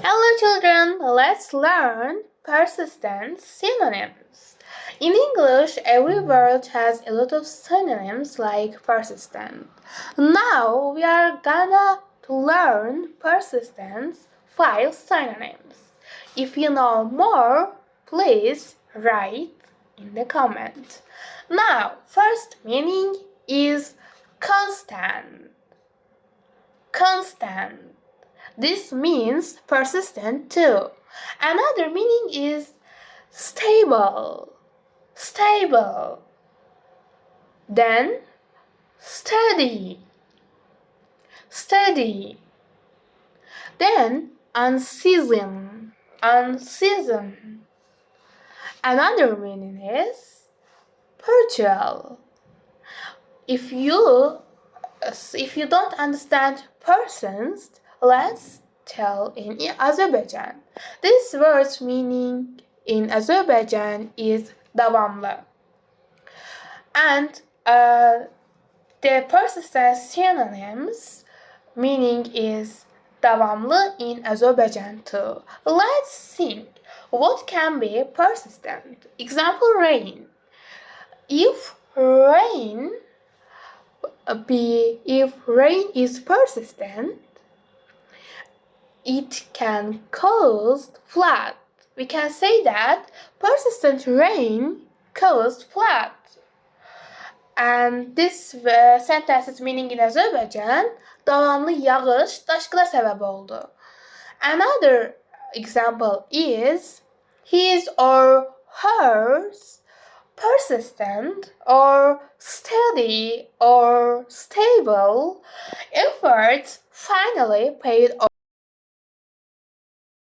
Hello children, let's learn persistent synonyms. In English, every word has a lot of synonyms like persistent. Now we are gonna learn persistent 5 synonyms. If you know more, please write in the comment. Now, first meaning is constant. Constant. This means persistent too. Another meaning is stable. Stable. Then steady. Steady. Then unseasoned. Unseasoned. Another meaning is punctual. If you don't understand persons, let's tell in Azerbaijan. This word's meaning in Azerbaijan is devamlı. And the persistent synonyms meaning is devamlı in Azerbaijan too. Let's think what can be persistent. Example, rain. If rain is persistent, it can cause flood. We can say that persistent rain caused flood. And this sentence's meaning in Azerbaijan, devamlı yağış daşkına sebep oldu. Another example is his or hers persistent or steady or stable efforts finally paid off.